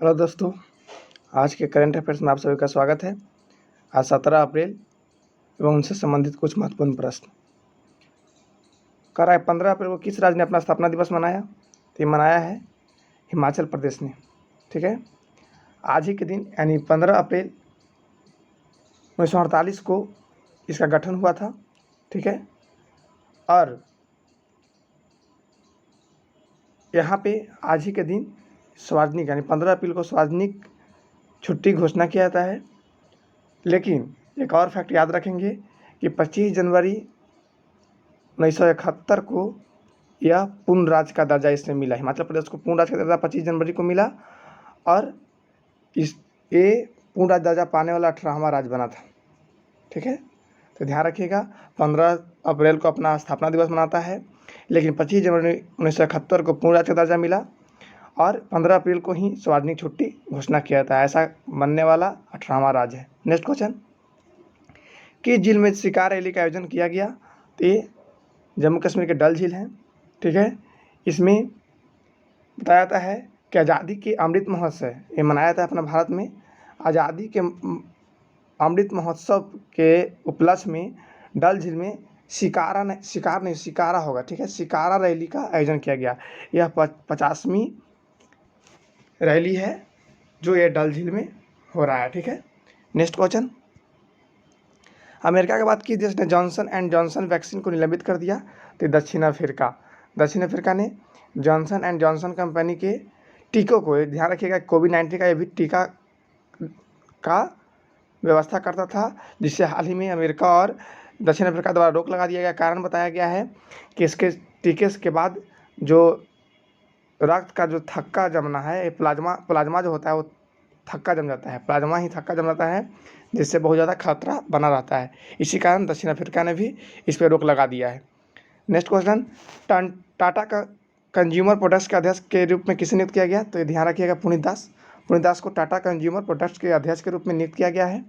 Hello दोस्तों, आज के करंट अफेयर्स में आप सभी का स्वागत है। आज 17 अप्रैल एवं उनसे संबंधित कुछ महत्वपूर्ण प्रश्न। कह रहा है 15 अप्रैल को किस राज्य ने अपना स्थापना दिवस मनाया? तो ये मनाया है हिमाचल प्रदेश ने। ठीक है, आज ही के दिन यानी 15 अप्रैल 1948 को इसका गठन हुआ था। ठीक है, और यहाँ पे आज ही के दिन सार्वजनिक यानी 15 अप्रैल को सार्वजनिक छुट्टी घोषणा किया जाता है। लेकिन एक और फैक्ट याद रखेंगे कि 25 जनवरी 1971 को यह पूर्ण राज्य का दर्जा इसने मिला। हिमाचल प्रदेश को पूर्ण राज्य का दर्जा 25 जनवरी को मिला और ये पूर्ण राज्य दर्जा पाने वाला 18वां राज्य बना था। ठीक है, तो ध्यान रखिएगा 15 अप्रैल को अपना स्थापना दिवस मनाता है, लेकिन 25 जनवरी 1971 को पूर्ण राज्य का दर्जा मिला और 15 अप्रैल को ही सार्वजनिक छुट्टी घोषणा किया था। ऐसा बनने वाला 18वां राज्य है। नेक्स्ट क्वेश्चन, किस झील में शिकार रैली का आयोजन किया गया? तो ये जम्मू कश्मीर के डल झील है। ठीक है, इसमें बताया जाता है कि आज़ादी के अमृत महोत्सव ये मनाया जाता है अपना भारत में। आज़ादी के अमृत महोत्सव के उपलक्ष्य में डल झील में शिकारा होगा। ठीक है, शिकारा रैली का आयोजन किया गया। यह 50वीं रैली है जो ये डल झील में हो रहा है। ठीक है, नेक्स्ट क्वेश्चन, अमेरिका के बाद किस देश ने जॉनसन एंड जॉनसन वैक्सीन को निलंबित कर दिया? तो दक्षिण अफ्रीका ने जॉनसन एंड जॉनसन कंपनी के टीकों को, ध्यान रखिएगा कोविड-19 का ये भी टीका का व्यवस्था करता था, जिससे हाल ही में अमेरिका और दक्षिण अफ्रीका द्वारा रोक लगा दिया गया। कारण बताया गया है कि इसके टीके के बाद जो रक्त का जो थक्का जमना है, प्लाज्मा जो होता है वो थक्का जम जाता है, प्लाज्मा ही थक्का जम जाता है, जिससे बहुत ज़्यादा खतरा बना रहता है। इसी कारण दक्षिण अफ्रीका ने भी इस पर रोक लगा दिया है। नेक्स्ट क्वेश्चन, टाटा का कंज्यूमर प्रोडक्ट्स के अध्यक्ष के रूप में किसे नियुक्त किया गया? तो ये ध्यान रखिएगा पुनीत दास को टाटा कंज्यूमर प्रोडक्ट्स के अध्यक्ष के रूप में नियुक्त किया गया है।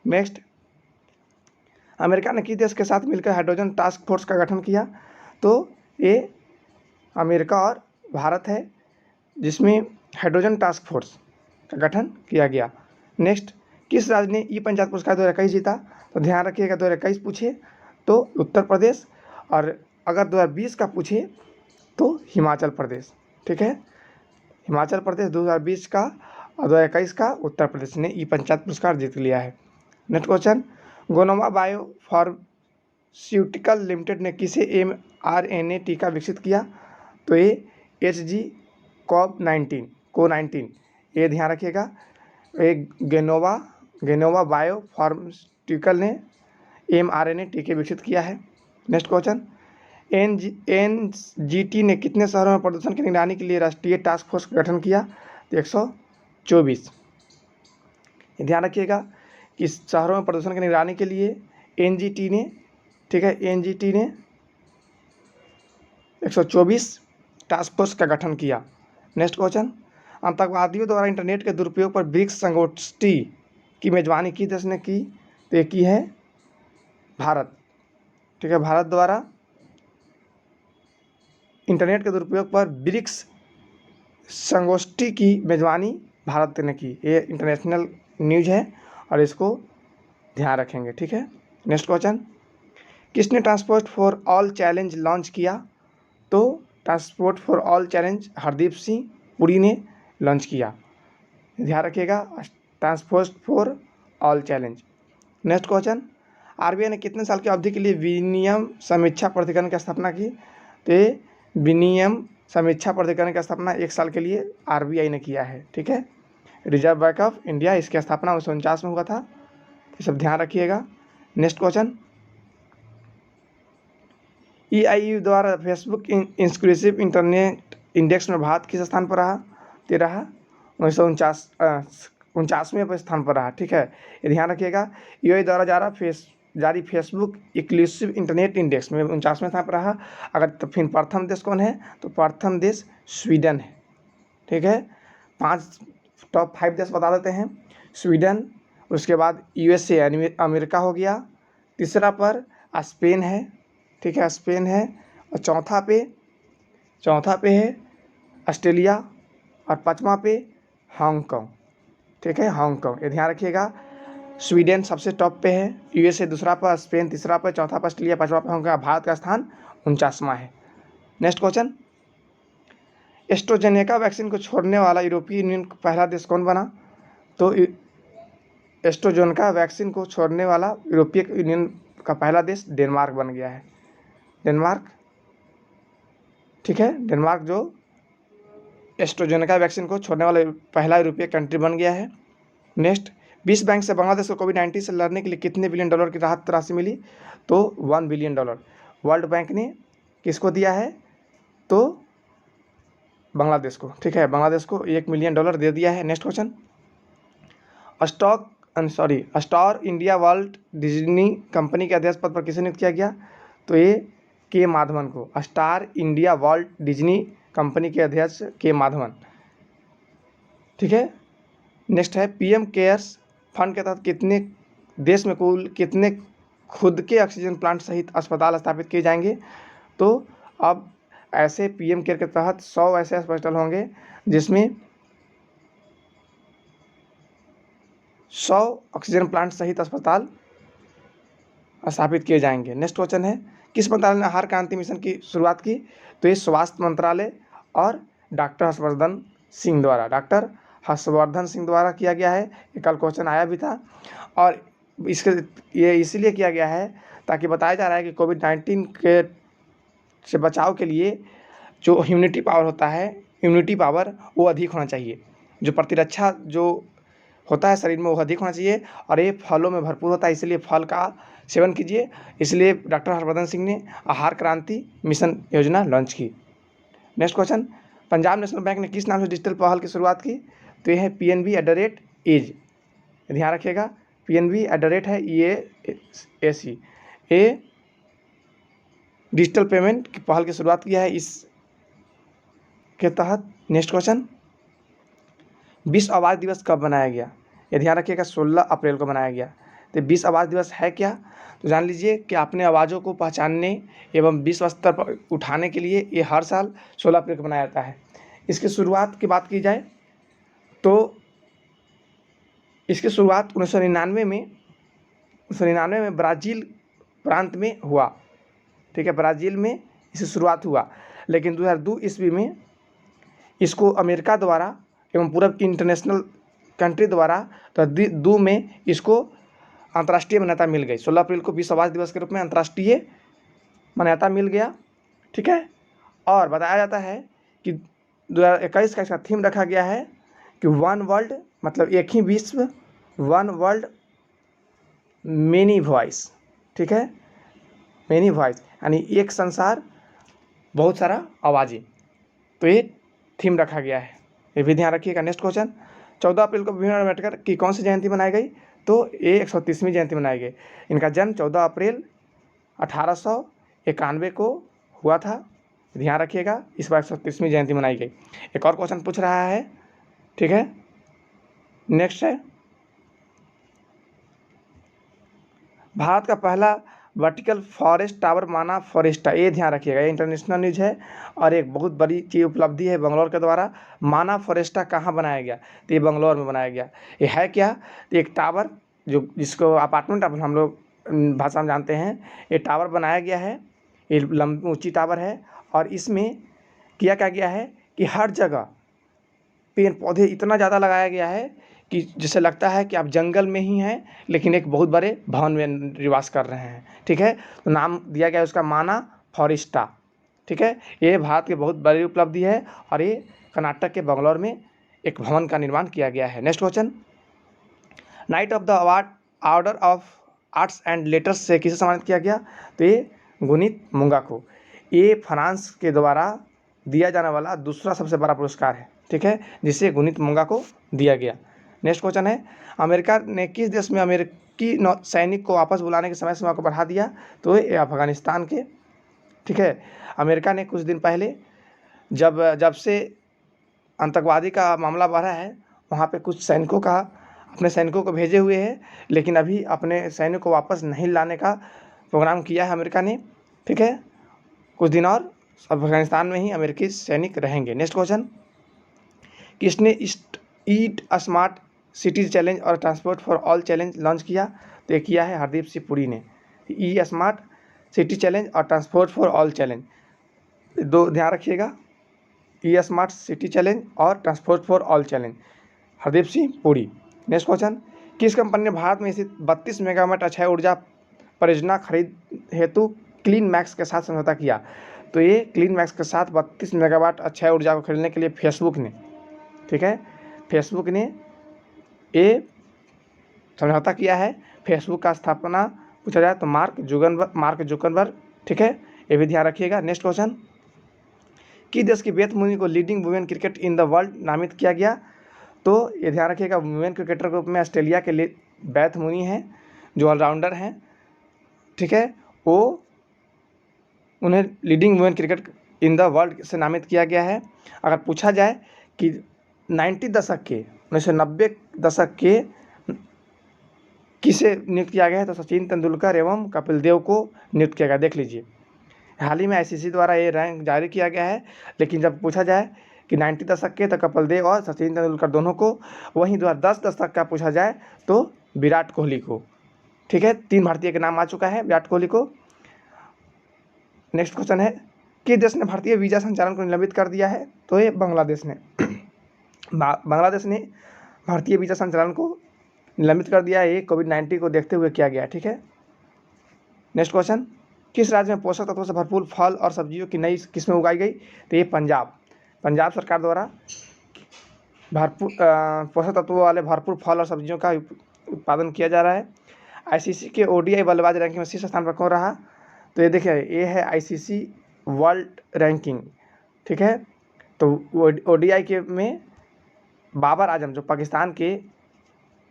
नेक्स्ट, अमेरिका ने किस देश के साथ मिलकर हाइड्रोजन टास्क फोर्स का गठन किया? तो ये अमेरिका और भारत है, जिसमें हाइड्रोजन टास्क फोर्स का गठन किया गया। नेक्स्ट, किस राज्य ने ई पंचायत पुरस्कार 2021 जीता? तो ध्यान रखिएगा 2021 पूछे तो उत्तर प्रदेश, और अगर 2020 का पूछे तो हिमाचल प्रदेश। ठीक है, हिमाचल प्रदेश 2020 का और 2021 का उत्तर प्रदेश ने ई पंचायत पुरस्कार जीत लिया है। Next question, Gennova bio pharmaceutical limited ने किसे mRNA टीका विकसित किया? तो ये HG को19 ये ध्यान रखिएगा। एक गेनोवा बायो फार्मास्यूटिकल ने mRNA टीके विकसित किया है। नेक्स्ट क्वेश्चन, NGT ने कितने शहरों में प्रदूषण की निगरानी के लिए राष्ट्रीय टास्क फोर्स का गठन किया? तो 124। ध्यान रखिएगा कि शहरों में प्रदूषण की निगरानी के लिए NGT ने, ठीक है, NGT ने 124 टास्क फोर्स का गठन किया। नेक्स्ट क्वेश्चन, आतंकवादियों द्वारा इंटरनेट के दुरुपयोग पर ब्रिक्स संगोष्ठी की मेजबानी किस देश ने की? तो ये की है भारत। ठीक है, भारत द्वारा इंटरनेट के दुरुपयोग पर ब्रिक्स संगोष्ठी की मेजबानी भारत ने की। ये इंटरनेशनल न्यूज है और इसको ध्यान रखेंगे। ठीक है, नेक्स्ट क्वेश्चन, किसने transport for all challenge launch किया? तो transport for all challenge Hardeep Singh Puri ने लॉन्च किया। ध्यान रखिएगा transport for all challenge. Next question, RBI ने कितने साल की अवधि के लिए विनियम समीक्षा प्राधिकरण की स्थापना की? तो विनियम समीक्षा प्राधिकरण की स्थापना 1 साल के लिए आरबीआई ने किया है। ठीक है, रिजर्व बैंक ऑफ इंडिया, इसकी स्थापना 1949 में हुआ था। ये सब ध्यान रखिएगा। नेक्स्ट क्वेश्चन, EIU द्वारा फेसबुक इंक्लूसिव इंटरनेट इंडेक्स में भारत किस स्थान पर रहा? तो रहा 1949वें स्थान पर रहा। ठीक है, ये ध्यान रखिएगा। EIU द्वारा जारी फेसबुक इंक्लूसिव इंटरनेट इंडेक्स में 49वें स्थान पर रहा। अगर तो फिर प्रथम देश कौन है? तो प्रथम देश स्वीडन है। ठीक है, टॉप 5 देश बता देते हैं। स्वीडन, उसके बाद USA यानी अमेरिका हो गया, तीसरा पर स्पेन है। ठीक है, स्पेन है, और चौथा पे है ऑस्ट्रेलिया, और 5वां पे हांगकांग, ठीक है, हांगकांग, ये ध्यान रखिएगा। स्वीडन सबसे टॉप पे है, यूएसए दूसरा पर, स्पेन तीसरा पर, चौथा पर ऑस्ट्रेलिया, पांचवा पर हांगकांग। भारत का स्थान 49वां है। नेक्स्ट क्वेश्चन, एस्ट्राजेनेका वैक्सीन को छोड़ने वाला यूरोपीय यूनियन का पहला देश कौन बना? तो एस्ट्राजेनेका वैक्सीन को छोड़ने वाला यूरोपीय यूनियन का पहला देश डेनमार्क बन गया है। डेनमार्क, ठीक है, डेनमार्क जो एस्ट्राजेनेका वैक्सीन को छोड़ने वाला पहला यूरोपीय कंट्री बन गया है। नेक्स्ट, विश्व बैंक से बांग्लादेश को कोविड-19 से लड़ने के लिए कितने बिलियन डॉलर की राहत राशि मिली? तो 1 बिलियन डॉलर वर्ल्ड बैंक ने किसको दिया है? तो बांग्लादेश को, ठीक है, बांग्लादेश को 1 मिलियन डॉलर दे दिया है। Next question, star India world Disney company के अध्यक्ष पद पर किसे नियुक्त किया गया? तो ये के माधवन को, star India world Disney company के अध्यक्ष के माधवन, ठीक है। नेक्स्ट है, पीएम केयर्स फंड के तहत कितने देश में कुल कितने खुद के ऑक्सीजन प्लांट सहित अस्पताल स्थापित किए जाएंगे? तो अब ऐसे पीएम केयर के तहत 100 ऐसे अस्पताल होंगे जिसमें 100 ऑक्सीजन प्लांट सहित अस्पताल स्थापित किए जाएंगे। नेक्स्ट क्वेश्चन है, किस मंत्रालय ने आहार क्रांति मिशन की शुरुआत की? तो ये स्वास्थ्य मंत्रालय और डॉक्टर हर्षवर्धन सिंह द्वारा किया गया है। ये कल क्वेश्चन आया भी था, और इसके ये इसीलिए किया गया है ताकि बताया जा रहा है कि कोविड-19 के से बचाव के लिए जो इम्यूनिटी पावर होता है, इम्यूनिटी पावर वो अधिक होना चाहिए, जो प्रतिरक्षा जो होता है शरीर में वो अधिक होना चाहिए, और ये फलों में भरपूर होता है, इसलिए फल का सेवन कीजिए। इसलिए डॉक्टर हर्षवर्धन सिंह ने आहार क्रांति मिशन योजना लॉन्च की। Next question, Punjab national bank ने किस नाम से डिजिटल पहल की शुरुआत की? तो ये है PNB@AGE, ध्यान रखिएगा, PNB@ है EASE, ये डिजिटल पेमेंट की पहल की शुरुआत किया है इस के तहत। नेक्स्ट क्वेश्चन, विश्व आवाज़ दिवस कब मनाया गया? ये ध्यान रखिएगा, 16 अप्रैल को मनाया गया। तो विश्व आवाज़ दिवस है क्या? तो जान लीजिए कि अपने आवाज़ों को पहचानने एवं विश्व स्तर पर उठाने के लिए ये हर साल 16 अप्रैल को मनाया जाता है। इसकी शुरुआत की बात की जाए तो इसकी शुरुआत 1999 में ब्राज़ील प्रांत में हुआ, ठीक है, ब्राज़ील में इसकी शुरुआत हुआ, लेकिन 2002 ईस्वी में इसको अमेरिका द्वारा एवं पूरब की इंटरनेशनल कंट्री द्वारा तो 2002 में इसको अंतर्राष्ट्रीय मान्यता मिल गई। 16 अप्रैल को विश्व आवाज़ दिवस के रूप में अंतर्राष्ट्रीय मान्यता मिल गया, ठीक है। और बताया जाता है कि 2021 का इसका थीम रखा गया है कि वन वर्ल्ड, मतलब एक ही विश्व, वन वर्ल्ड मेनी वॉइस, ठीक है, मेनी वॉइस यानी एक संसार बहुत सारा आवाज़ें, तो ये थीम रखा गया है, ये भी ध्यान रखिएगा। नेक्स्ट क्वेश्चन, 14 अप्रैल को भीमराव अम्बेडकर की कौन सी जयंती मनाई गई? तो ये 130वीं जयंती मनाई गई। इनका जन्म 14 अप्रैल 1891 को हुआ था, ध्यान रखिएगा, इस बार 130वीं जयंती मनाई गई। एक और क्वेश्चन पूछ रहा है, ठीक है। नेक्स्ट है, भारत का पहला वर्टिकल फॉरेस्ट टावर माना फॉरेस्टा, ये ध्यान रखिएगा, ये इंटरनेशनल न्यूज है और एक बहुत बड़ी चीज उपलब्धि है बंगलौर के द्वारा। माना फॉरेस्टा कहाँ बनाया गया? तो ये बंगलौर में बनाया गया। ये है क्या? तो एक टावर जो जिसको अपार्टमेंट टावर हम लोग भाषा में जानते हैं, ये टावर बनाया गया है, ये लंबी ऊँची टावर है, और इसमें किया क्या गया है कि हर जगह पेड़ पौधे इतना ज़्यादा लगाया गया है कि जिससे लगता है कि आप जंगल में ही हैं, लेकिन एक बहुत बड़े भवन में निवास कर रहे हैं, ठीक है। तो नाम दिया गया उसका माना फॉरेस्टा, ठीक है। ये भारत की बहुत बड़ी उपलब्धि है और ये कर्नाटक के बंगलौर में एक भवन का निर्माण किया गया है। Next question, night of the order of arts and letters से किसे सम्मानित किया गया? तो ये गुनीत मुंगा को। ये फ्रांस के द्वारा दिया जाने वाला दूसरा सबसे बड़ा पुरस्कार है, ठीक है, जिसे गुनीत मुंगा को दिया गया। नेक्स्ट क्वेश्चन है, अमेरिका ने किस देश में अमेरिकी सैनिक को वापस बुलाने की समय सीमा को बढ़ा दिया? तो ये अफगानिस्तान के, ठीक है। अमेरिका ने कुछ दिन पहले जब से आतंकवादी का मामला बढ़ा है, वहाँ पे कुछ सैनिकों का अपने सैनिकों को भेजे हुए हैं, लेकिन अभी अपने सैनिकों को वापस नहीं लाने का प्रोग्राम किया है अमेरिका ने, ठीक है। कुछ दिन और अफगानिस्तान में ही अमेरिकी सैनिक रहेंगे। नेक्स्ट क्वेश्चन, किसने ईस्ट ईट स्मार्ट सिटीज चैलेंज और transport for all challenge launch किया? तो ये किया है हरदीप सिंह पुरी ने। ई स्मार्ट सिटी चैलेंज और ट्रांसपोर्ट फॉर ऑल चैलेंज, दो ध्यान रखिएगा, ई स्मार्ट सिटी चैलेंज और transport for all challenge, Hardeep Singh Puri. Next question, किस कंपनी ने भारत में स्थित 32 मेगावाट अक्षय ऊर्जा परियोजना खरीद हेतु क्लीन मैक्स के साथ समझौता किया? तो ये क्लीन मैक्स के साथ 32 मेगावाट अक्षय ऊर्जा को खरीदने के लिए फेसबुक ने, ठीक है, फेसबुक ने ये समझौता किया है। फेसबुक का स्थापना पूछा जाए तो मार्क जुकरबर्ग, ठीक है, ये भी ध्यान रखिएगा। नेक्स्ट क्वेश्चन, किस देश की बेथ मुनी को leading women cricket in the world नामित किया गया? तो ये ध्यान रखिएगा, वुमेन क्रिकेटर के रूप में ऑस्ट्रेलिया के लिए बेथ मुनी हैं जो ऑलराउंडर हैं, ठीक है, वो उन्हें leading women cricket in the world से नामित किया गया है। अगर पूछा जाए कि 1990 दशक के किसे नियुक्त किया गया है, तो सचिन तेंदुलकर एवं कपिल देव को नियुक्त किया गया। देख लीजिए, हाल ही में आईसीसी द्वारा ये रैंक जारी किया गया है, लेकिन जब पूछा जाए कि 90 दशक के, तो कपिल देव और सचिन तेंदुलकर दोनों को, वहीं 2010 दशक का पूछा जाए तो विराट कोहली को, ठीक है, 3 भारतीय के नाम आ चुका है विराट कोहली को। नेक्स्ट क्वेश्चन है, किस देश ने भारतीय वीज़ा संचालन को निलंबित कर दिया है? तो ये बांग्लादेश ने बांग्लादेश ने भारतीय वीज़ा संचालन को निलंबित कर दिया है। ये कोविड-19 को देखते हुए किया गया, ठीक है। नेक्स्ट क्वेश्चन, किस राज्य में पोषक तत्वों से भरपूर फल और सब्जियों की नई किस्में उगाई गई? तो ये पंजाब सरकार द्वारा भरपूर पोषक तत्वों वाले भरपूर फल और सब्जियों का उत्पादन किया जा रहा है। आईसीसी के ओडीआई बल्लेबाज रैंकिंग में शीर्ष स्थान पर कौन रहा? तो ये देखिए, ये है आईसीसी वर्ल्ड रैंकिंग, ठीक है। तो ओडीआई के में बाबर आजम जो पाकिस्तान के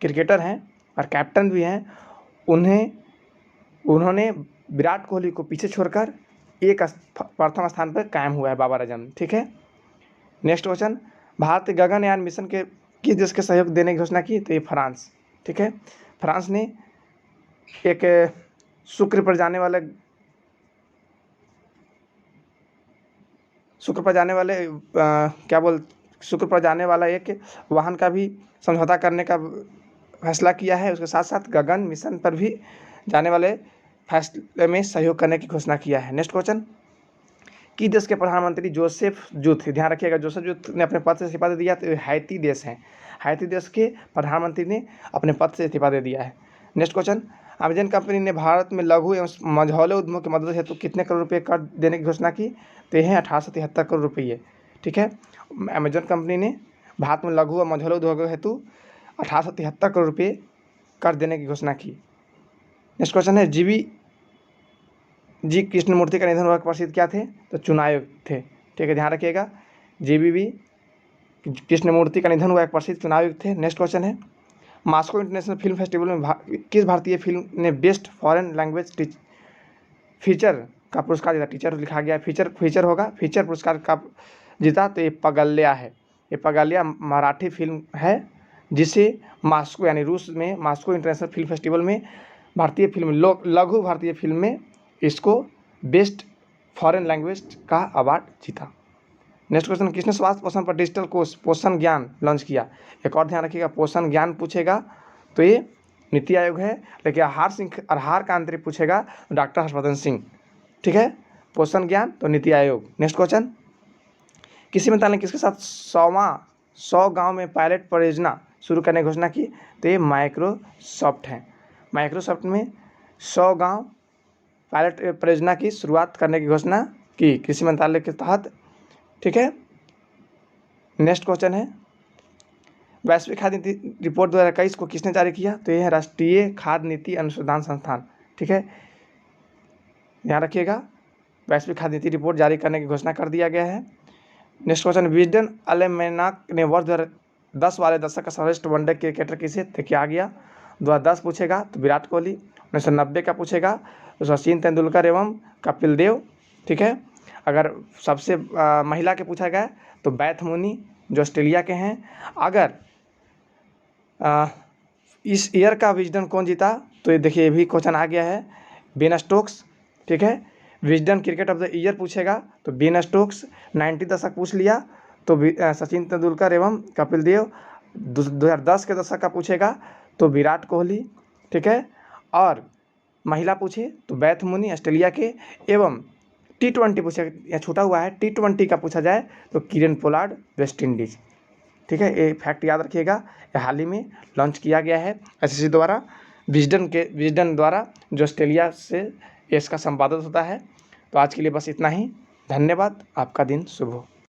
क्रिकेटर हैं और कैप्टन भी हैं, उन्होंने विराट कोहली को पीछे छोड़कर प्रथम स्थान पर कायम हुआ है बाबर आजम, ठीक है। Next question, Bharat Gaganyaan mission के किस देश के सहयोग देने की घोषणा की? तो ये फ्रांस, ठीक है। फ्रांस ने एक शुक्र पर जाने वाला एक वाहन का भी समझौता करने का फैसला किया है। उसके साथ साथ गगन मिशन पर भी जाने वाले फैसले में सहयोग करने की घोषणा किया है। नेक्स्ट क्वेश्चन, किस देश के प्रधानमंत्री जोसेफ जूथ, ध्यान रखिएगा, जोसेफ जूथ ने अपने पद से इस्तीफा दे दिया? तो हैती देश हैं, हैती देश के प्रधानमंत्री ने अपने पद से इस्तीफा दे दिया है। नेक्स्ट क्वेश्चन, अमेजन कंपनी ने भारत में लघु एवं मझौले उद्यमों की मदद हेतु कितने करोड़ रुपये कर देने की घोषणा की? तो यह है 1873 करोड़ रुपये, ठीक है। अमेजन कंपनी ने भारत में लघु व मझौले उद्योगों हेतु 1873 करोड़ रुपये कर देने की घोषणा की। नेक्स्ट क्वेश्चन है, जी कृष्णमूर्ति का निधन हुआ प्रसिद्ध क्या थे? तो चुनाव थे, ठीक है, ध्यान रखिएगा, जीबीवी कृष्णमूर्ति का निधन हुआ एक प्रसिद्ध चुनाव थे। नेक्स्ट क्वेश्चन है, मॉस्को इंटरनेशनल फिल्म फेस्टिवल में किस भारतीय फिल्म ने बेस्ट फॉरेन लैंग्वेज फीचर का पुरस्कार जीता? टीचर लिखा गया, फीचर होगा, फीचर पुरस्कार का जीता। तो ये पगल्या है, ये पगल्या मराठी फिल्म है जिसे मॉस्को यानी रूस में मॉस्को इंटरनेशनल फिल्म फेस्टिवल में भारतीय फिल्म लघु भारतीय फिल्म में इसको बेस्ट फॉरेन लैंग्वेज का अवार्ड जीता। नेक्स्ट क्वेश्चन, किसने स्वास्थ्य पोषण पर डिजिटल कोर्स पोषण ज्ञान लॉन्च किया? एक और ध्यान रखिएगा, पोषण ज्ञान पूछेगा तो ये नीति आयोग है, लेकिन आहार का आंतरिक पूछेगा डॉक्टर हर्षवर्धन सिंह, ठीक है। पोषण ज्ञान तो नीति आयोग। नेक्स्ट क्वेश्चन, किसी मंत्रालय ने किसके साथ 100 गाँव में पायलट परियोजना शुरू करने की घोषणा की? तो ये माइक्रोसॉफ्ट है, माइक्रोसॉफ्ट में 100 गाँव पायलट परियोजना की शुरुआत करने की घोषणा की कृषि मंत्रालय के तहत, ठीक है। नेक्स्ट क्वेश्चन है, वैश्विक खाद्य नीति रिपोर्ट 2021 को किसने जारी किया? तो यह है राष्ट्रीय खाद्य नीति अनुसंधान संस्थान, ठीक है, ध्यान रखिएगा, वैश्विक खाद्य नीति रिपोर्ट जारी करने की घोषणा कर दिया गया है। नेक्स्ट क्वेश्चन, विजडन अलेमेनाक ने वर्ष 2010 वाले दशक का सर्वश्रेष्ठ वनडे क्रिकेटर किसे? तो क्या गया 2010 पूछेगा तो विराट कोहली, 1990 का पूछेगा तो सचिन तेंदुलकर एवं कपिल देव, ठीक है। अगर सबसे महिला के पूछा गया तो बेथ मुनी जो ऑस्ट्रेलिया के हैं। अगर इस ईयर का विजडन कौन जीता? तो ये देखिए, ये भी क्वेश्चन आ गया है, बेन स्टोक्स, ठीक है। Wisden cricket of the year पूछेगा तो बेन स्टोक्स, 90 दशक पूछ लिया तो सचिन तेंदुलकर एवं कपिल देव, 2010 के दशक का पूछेगा तो विराट कोहली, ठीक है, और महिला पूछे तो बैथ मुनी ऑस्ट्रेलिया के, एवं T20 पूछे या छूटा हुआ है T20 का पूछा जाए तो किरण पोलार्ड वेस्ट इंडीज, ठीक है। ये फैक्ट याद रखिएगा, ये हाल ही में लॉन्च किया गया है SSC द्वारा, विजडन द्वारा, जो ऑस्ट्रेलिया से इसका संपादन होता है। तो आज के लिए बस इतना ही, धन्यवाद, आपका दिन शुभ हो।